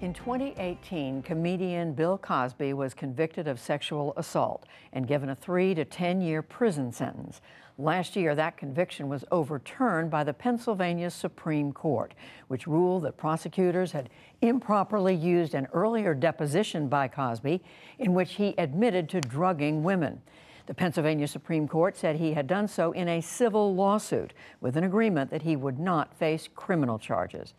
In 2018, comedian Bill Cosby was convicted of sexual assault and given a 3 to 10-year prison sentence. Last year, that conviction was overturned by the Pennsylvania Supreme Court, which ruled that prosecutors had improperly used an earlier deposition by Cosby in which he admitted to drugging women. The Pennsylvania Supreme Court said he had done so in a civil lawsuit with an agreement that he would not face criminal charges.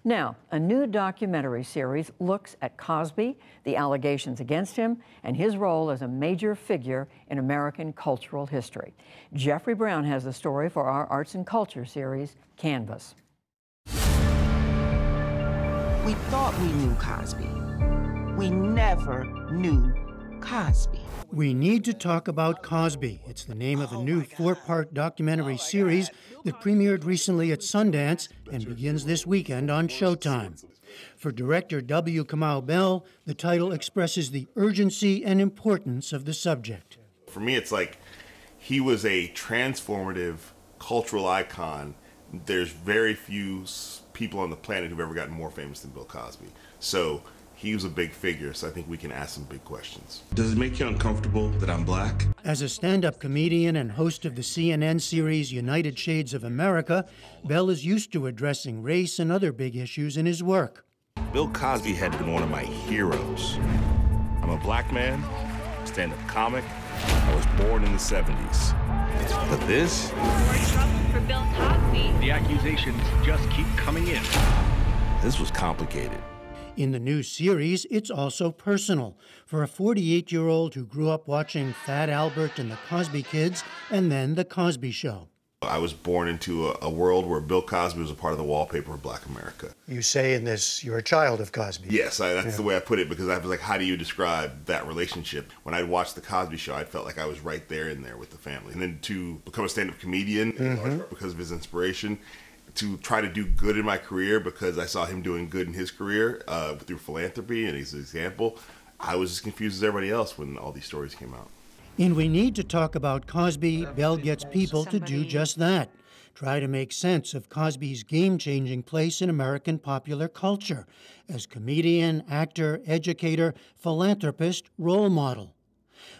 Now, a new documentary series looks at Cosby, the allegations against him, and his role as a major figure in American cultural history. Jeffrey Brown has the story for our Arts and Culture series, Canvas. We thought we knew Cosby. We never knew Cosby. We Need to Talk About Cosby. It's the name of a new 4-part documentary series that premiered recently at Sundance and begins this weekend on Showtime. For director W. Kamau Bell, the title expresses the urgency and importance of the subject. For me, it's like he was a transformative cultural icon. There's very few people on the planet who've ever gotten more famous than Bill Cosby. So he was a big figure, so I think we can ask some big questions. Does it make you uncomfortable that I'm black? As a stand-up comedian and host of the CNN series United Shades of America, Bell is used to addressing race and other big issues in his work. Bill Cosby had been one of my heroes. I'm a black man, stand-up comic. I was born in the 70s. But this? More trouble for Bill Cosby. The accusations just keep coming in. This was complicated. In the new series, it's also personal for a 48-year-old who grew up watching Fat Albert and the Cosby Kids and then The Cosby Show. I was born into a world where Bill Cosby was a part of the wallpaper of Black America. You say in this, you're a child of Cosby. Yes, that's the way I put it, because I was like, how do you describe that relationship? When I'd watched The Cosby Show, I felt like I was right there in there with the family. And then to become a stand-up comedian, because of his inspiration, to try to do good in my career because I saw him doing good in his career through philanthropy and he's an example. I was as confused as everybody else when all these stories came out. In We Need to Talk About Cosby, Bell gets people to do just that. Try to make sense of Cosby's game-changing place in American popular culture as comedian, actor, educator, philanthropist, role model.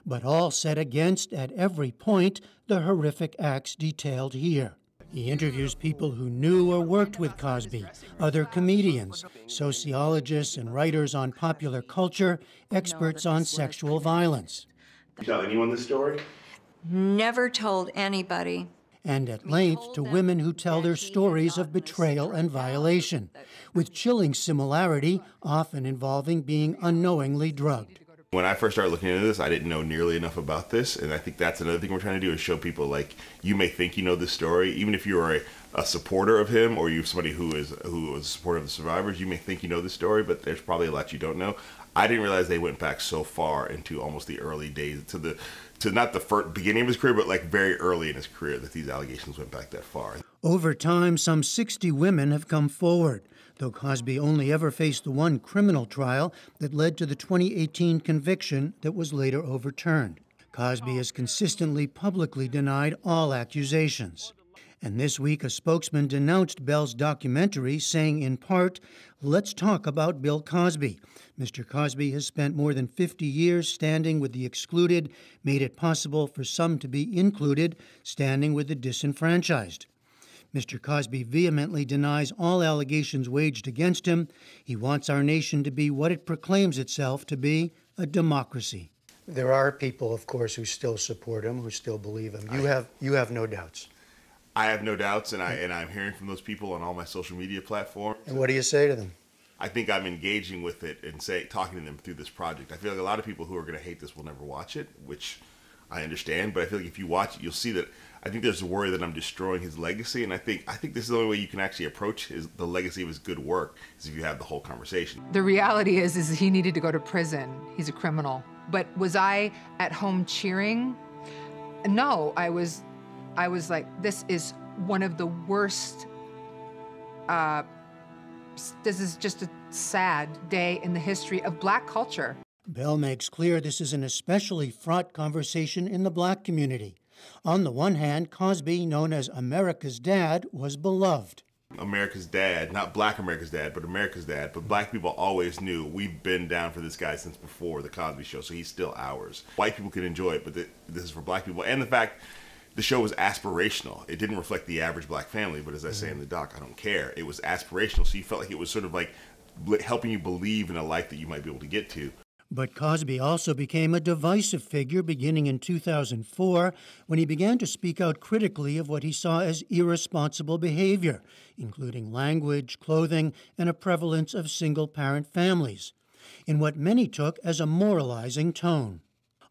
But all set against, at every point, the horrific acts detailed here. He interviews people who knew or worked with Cosby, other comedians, sociologists and writers on popular culture, experts on sexual violence. You tell anyone this story? Never told anybody. And at length to women who tell their stories of betrayal and violation, with chilling similarity, often involving being unknowingly drugged. When I first started looking into this, I didn't know nearly enough about this, and I think that's another thing we're trying to do is show people, like, you may think you know this story, even if you're a supporter of him or you're somebody who was a supporter of the survivors, you may think you know this story, but there's probably a lot you don't know. I didn't realize they went back so far into almost the early days, to not the beginning of his career, but like very early in his career, that these allegations went back that far. Over time, some 60 women have come forward, though Cosby only ever faced the one criminal trial that led to the 2018 conviction that was later overturned. Cosby has consistently publicly denied all accusations. And this week, a spokesman denounced Bell's documentary, saying in part, "Let's talk about Bill Cosby. Mr. Cosby has spent more than 50 years standing with the excluded, made it possible for some to be included, standing with the disenfranchised. Mr. Cosby vehemently denies all allegations waged against him. He wants our nation to be what it proclaims itself to be, a democracy." There are people, of course, who still support him, who still believe him. You have no doubts. I have no doubts, and I'm hearing from those people on all my social media platforms. And what do you say to them? I think I'm engaging with it and talking to them through this project. I feel like a lot of people who are going to hate this will never watch it, which I understand. But I feel like if you watch it, you'll see that I think there's a worry that I'm destroying his legacy, and I think this is the only way you can actually approach the legacy of his good work is if you have the whole conversation. The reality is he needed to go to prison. He's a criminal. But was I at home cheering? No, I was like, this is one of the worst, this is just a sad day in the history of black culture. Bell makes clear this is an especially fraught conversation in the black community. On the one hand, Cosby, known as America's dad, was beloved. America's dad, not black America's dad, but America's dad, but black people always knew we've been down for this guy since before the Cosby Show, so he's still ours. White people can enjoy it, but this is for black people. And the fact the show was aspirational. It didn't reflect the average black family, but as I say in the doc, I don't care. It was aspirational, so you felt like it was sort of like helping you believe in a life that you might be able to get to. But Cosby also became a divisive figure beginning in 2004 when he began to speak out critically of what he saw as irresponsible behavior, including language, clothing, and a prevalence of single-parent families, in what many took as a moralizing tone.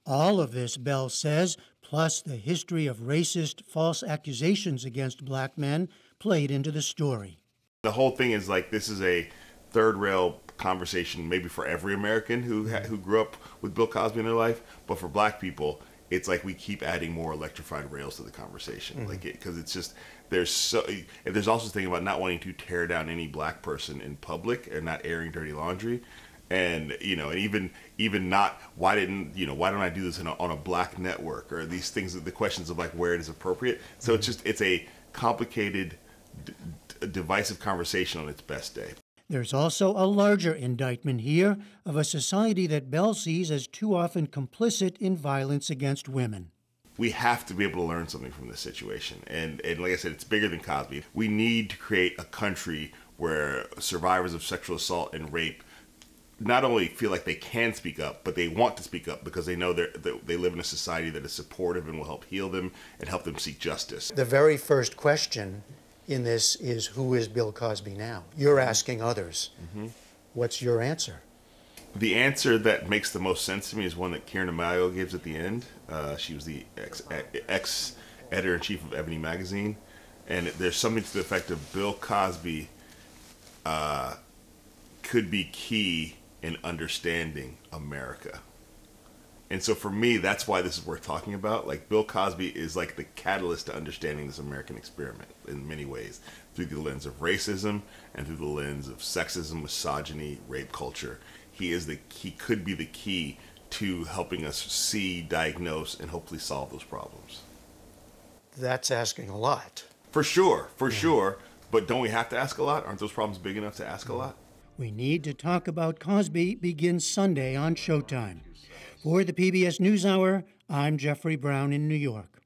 All of this, Bell says, plus the history of racist, false accusations against black men, played into the story. The whole thing is like this is a third rail conversation maybe for every American who grew up with Bill Cosby in their life, but for black people, it's like we keep adding more electrified rails to the conversation, because it's just there's also the thing about not wanting to tear down any black person in public and not airing dirty laundry, and and even not why don't I do this on a black network, or these things, the questions of like where it is appropriate. So it's a complicated, divisive conversation on its best day. There's also a larger indictment here of a society that Bell sees as too often complicit in violence against women. We have to be able to learn something from this situation. And like I said, it's bigger than Cosby. We need to create a country where survivors of sexual assault and rape not only feel like they can speak up, but they want to speak up because they know they live in a society that is supportive and will help heal them and help them seek justice. The very first question in this is, who is Bill Cosby now? You're asking others. What's your answer? The answer that makes the most sense to me is one that Karen Amayo gives at the end. She was the ex-editor-in-chief of Ebony magazine. And there's something to the effect of Bill Cosby could be key in understanding America. And so for me, that's why this is worth talking about. Like, Bill Cosby is like the catalyst to understanding this American experiment in many ways, through the lens of racism and through the lens of sexism, misogyny, rape culture. He could be the key to helping us see, diagnose, and hopefully solve those problems. That's asking a lot. For sure. But don't we have to ask a lot? Aren't those problems big enough to ask a lot? We Need to Talk About Cosby begins Sunday on Showtime. For the PBS NewsHour, I'm Jeffrey Brown in New York.